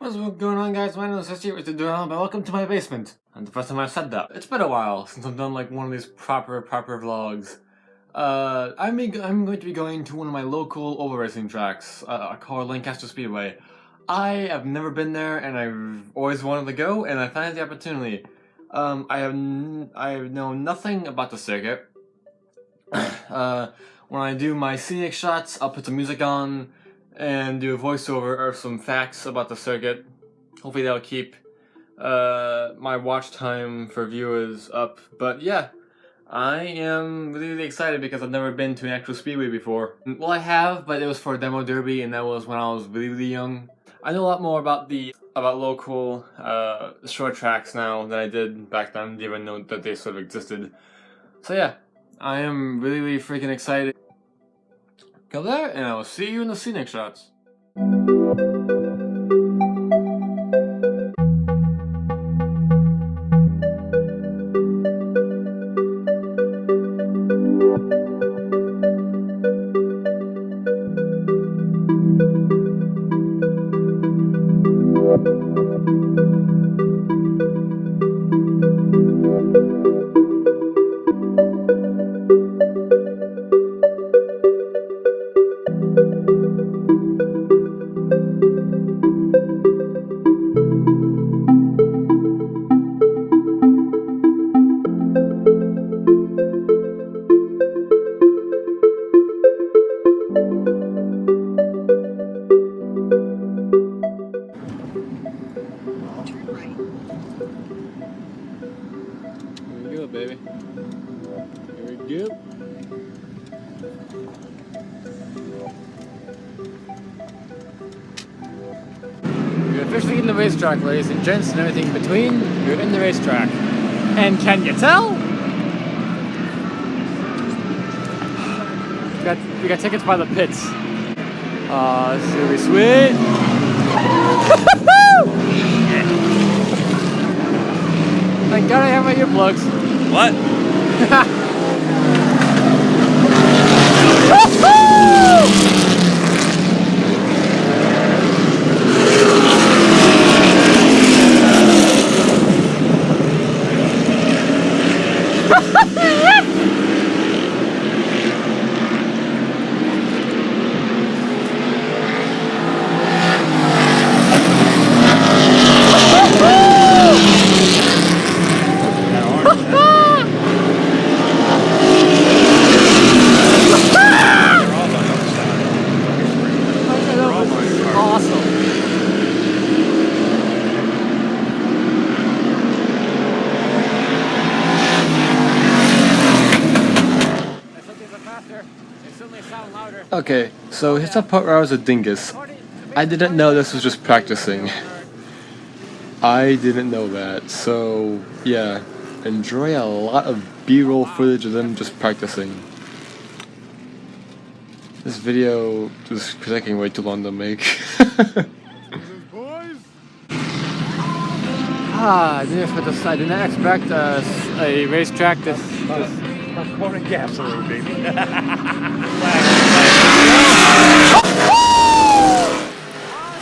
What's going on, guys? My name is Jesse with the Duran, but welcome to my basement. And the first time I've said that. It's been a while since I've done like one of these proper vlogs. I'm going to be going to one of my local oval racing tracks, called Lancaster Speedway. I have never been there, and I've always wanted to go, and I finally had the opportunity. I have known nothing about the circuit. When I do my scenic shots, I'll put some music on and do a voiceover or some facts about the circuit. Hopefully that'll keep my watch time for viewers up. But yeah, I am really excited because I've never been to an actual speedway before. Well, I have, but it was for a demo derby, and that was when I was really young. I know a lot more about local short tracks now than I did back then. I didn't even know that they sort of existed. So yeah, I am really freaking excited. Go there, and I will see you in the scenic shots. Here we go, baby. Here we go. We're officially in the racetrack, ladies and gents, and everything in between. We're in the racetrack. And can you tell? We got tickets by the pits. This is gonna be sweet. Thank God I have my earplugs. What? Okay, so here's the part where I was a dingus. I didn't know this was just practicing. I didn't know that, so yeah, enjoy a lot of B-roll footage of them just practicing. This video is taking way too long to make. I did not expect a racetrack this. Corn and gasoline, baby.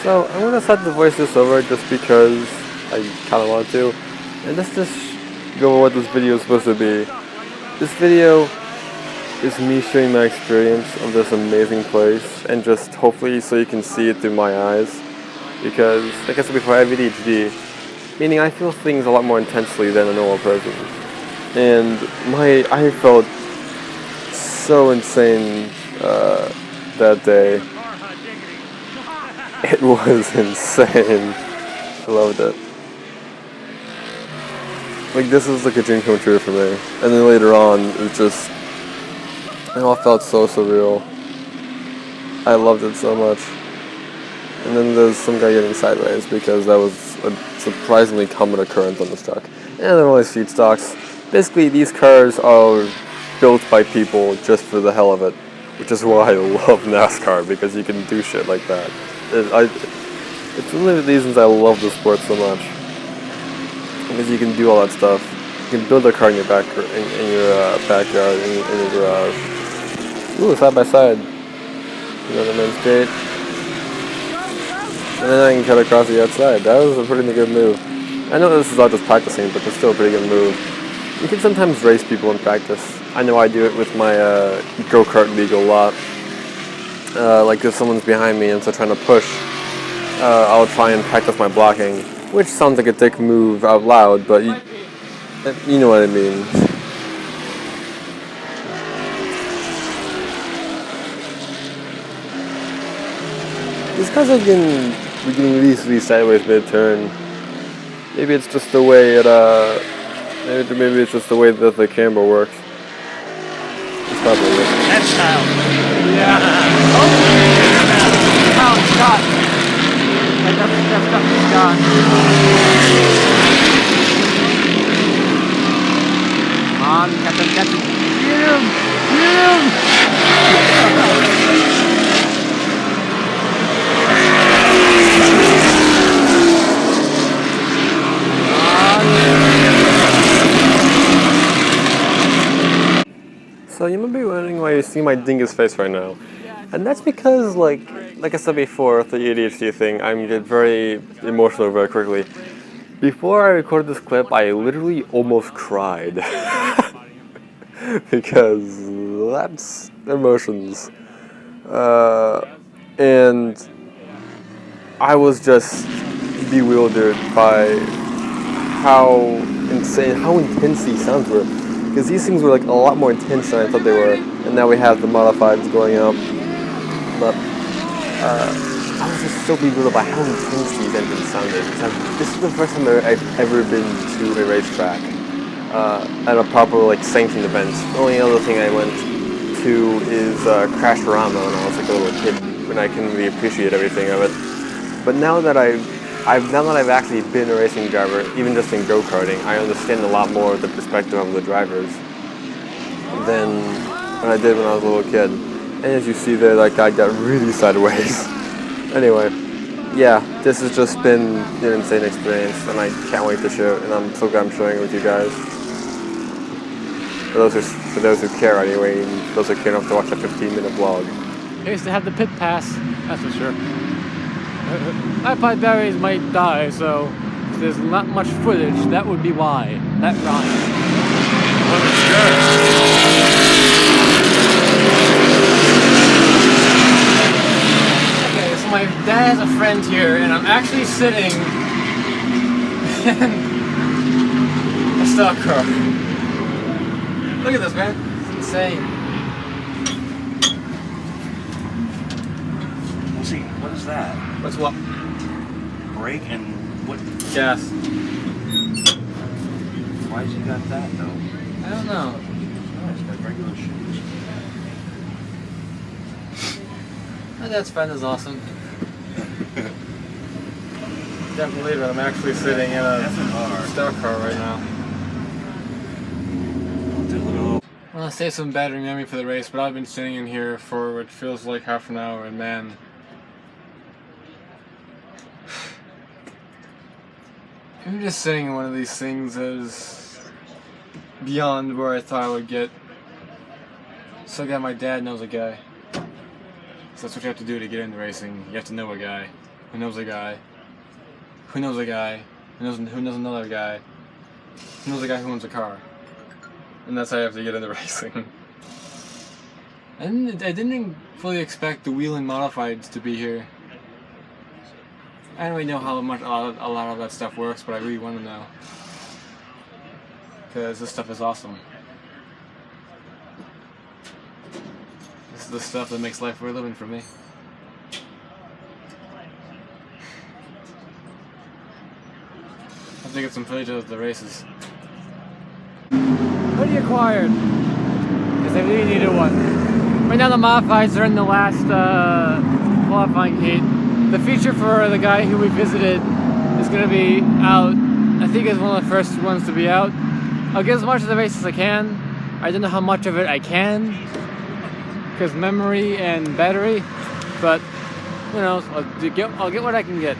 So I'm gonna set the voices over just because I kinda want to. And let's just go over what this video is supposed to be. This video is me sharing my experience of this amazing place, and just hopefully so you can see it through my eyes. Because, like I said before, I have ADHD, meaning I feel things a lot more intensely than a normal person. And I felt so insane that day. It was insane. I loved it. Like, this was like a dream come true for me. And then later on, it all felt so surreal. I loved it so much. And then there's some guy getting sideways because that was a surprisingly common occurrence on this truck. And they're only street stocks. Basically, these cars are built by people just for the hell of it, which is why I love NASCAR, because you can do shit like that. It's one of the reasons I love the sport so much, because you can do all that stuff. You can build a car in your backyard, in your garage. Ooh, side by side. You know the men's gate. and then I can cut across the outside. That was a pretty good move. I know this is all just practicing, but it's still a pretty good move. You can sometimes race people in practice. I know I do it with my go-kart league a lot. Like if someone's behind me and so trying to push, I'll try and practice my blocking, which sounds like a dick move out loud, but you know what I mean. These cars are getting really sideways mid-turn. Maybe it's just the way it, maybe it's just the way that the camera works. It's probably it. That's how. Yeah. Oh, it's gone. That stuff is gone. Come on, catch him. Get him! So you might be wondering why you see my dingus face right now. And that's because, like I said before, with the ADHD thing, I get very emotional very quickly. Before I recorded this clip, I literally almost cried. Because that's emotions. And I was just bewildered by how insane, how intense these sounds were. Because these things were like a lot more intense than I thought they were. And now we have the modifieds going up. But I was just so bewildered by how intense these engines sounded. This is the first time I've ever been to a racetrack at a proper like sanctioned event. The only other thing I went to is Crashrama when I was like a little kid, when I couldn't really appreciate everything of it. But now that I've actually been a racing driver, even just in go-karting, I understand a lot more of the perspective of the drivers than I did when I was a little kid. And as you see there, that guy got really sideways. Anyway, yeah, this has just been an insane experience, and I can't wait to share it, and I'm so glad I'm sharing it with you guys. For those who care anyway, and for those who care enough to watch a 15-minute vlog. I used to have the pit pass, that's for sure. iPod batteries might die, so if there's not much footage, that would be why. That rhymes. Well, it's good. Okay, so my dad has a friend here, and I'm actually sitting in a stock car. Look at this, man. It's insane. We'll see. What is that? What's what? Brake and what? Gas. Why's he got that though? I don't know. Oh, he's got regular shoes. My dad's friend is awesome. Can't believe it. I'm actually sitting in a stock car right now. Well, I saved some battery memory for the race, but I've been sitting in here for what feels like half an hour, and man. Even just sitting in one of these things is beyond where I thought I would get. So glad my dad knows a guy. So that's what you have to do to get into racing. You have to know a guy who knows a guy who knows a guy who knows another guy who knows a guy who owns a car. And that's how you have to get into racing. I didn't fully expect the Whelen Modifieds to be here. I don't really know how much a lot of that stuff works, but I really want to know. Because this stuff is awesome. This is the stuff that makes life worth living for me. I have to get some footage of the races. Hoodie acquired! Because I really needed one. Right now the modifieds are in the last qualifying heat. The feature for the guy who we visited is going to be out. I think it's one of the first ones to be out. I'll get as much of the race as I can. I don't know how much of it I can, because memory and battery, but who knows, I'll get what I can get.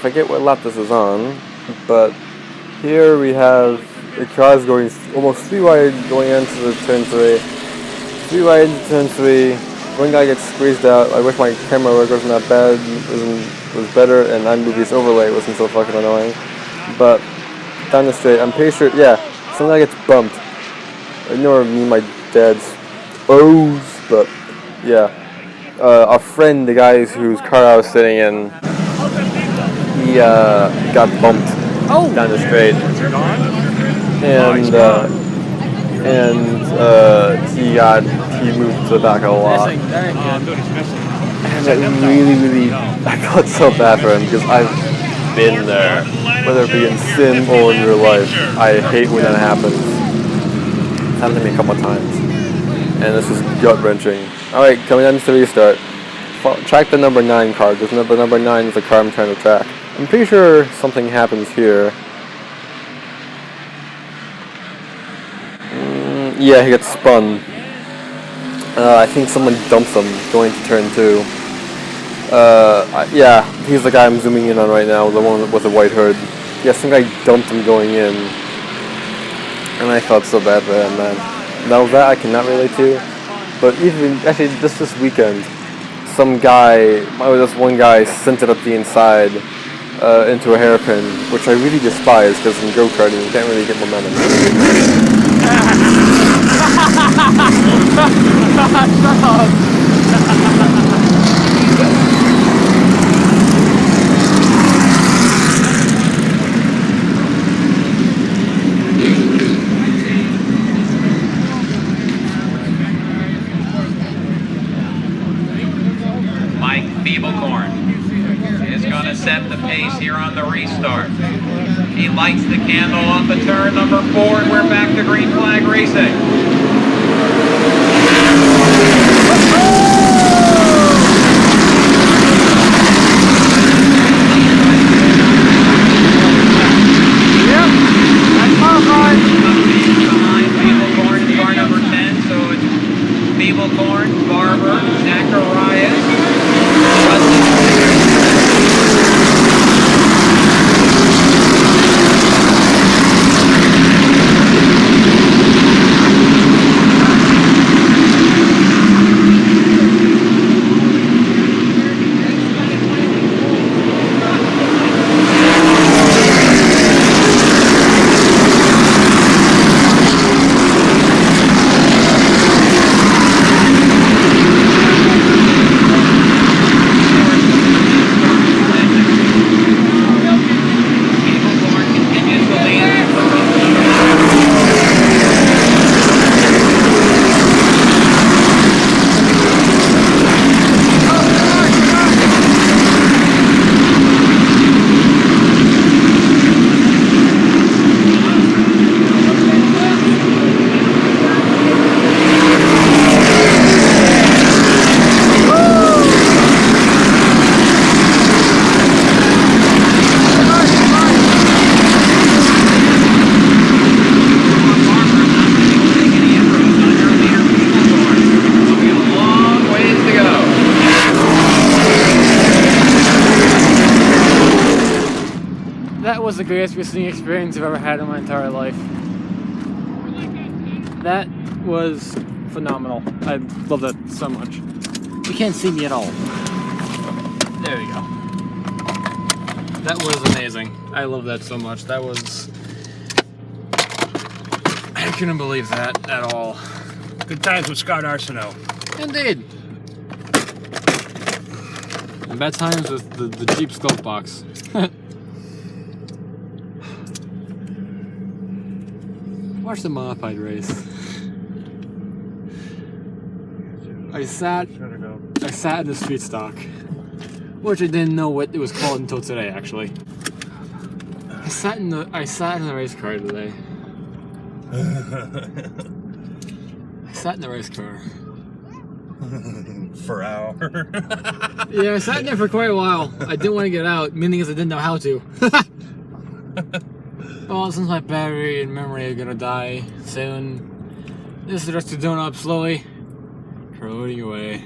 forget what lap this is on, but here we have the cars going almost 3 wide going into the turn 3. 3 wide into turn 3. One guy gets squeezed out. I wish my camera work wasn't that bad, was better, and iMovie's overlay wasn't so fucking annoying. But down the straight, I'm pretty sure, yeah, some guy gets bumped. I ignore me and my dad's O's, but yeah. Our friend, the guy whose car I was sitting in, he got bumped down the straight, and he moved to the back of the lot. And it really, I felt so bad for him because I've been there, whether it be in sim or in real life. I hate when that happens. It's happened to me a couple of times, and this is gut wrenching. All right, coming down to the restart. Track the number 9 car, because number 9 is the car I'm trying to track. I'm pretty sure something happens here. Yeah, he gets spun. I think someone dumps him going to turn 2. Yeah, he's the guy I'm zooming in on right now, the one with the white hood. Yeah, some guy dumped him going in. And I felt so bad for him, man. Now that I cannot relate to. But even, actually, just this weekend, some guy, this one guy sent it up the inside into a hairpin, which I really despise because in go-karting you can't really get momentum. Shut up! Is going to set the pace here on the restart. He lights the candle off of turn number 4, and we're back to green flag racing. Yep, that's qualified. Behind Beeble in car number 10, so it's Beeble, Barber, Zacharias. That was the greatest racing experience I've ever had in my entire life. That was phenomenal. I love that so much. You can't see me at all. There we go. That was amazing. I love that so much. That was... I couldn't believe that at all. Good times with Scott Arsenault. Indeed. And bad times with the Jeep Scope Box. Watch the modified race. I sat in the street stock, which I didn't know what it was called until today. Actually, I sat in the race car today. I sat in the race car For hour. Yeah, I sat in there for quite a while. I didn't want to get out, meaning as I didn't know how to. Well, since my battery and memory are gonna die soon, this is just to zone up slowly, corroding away.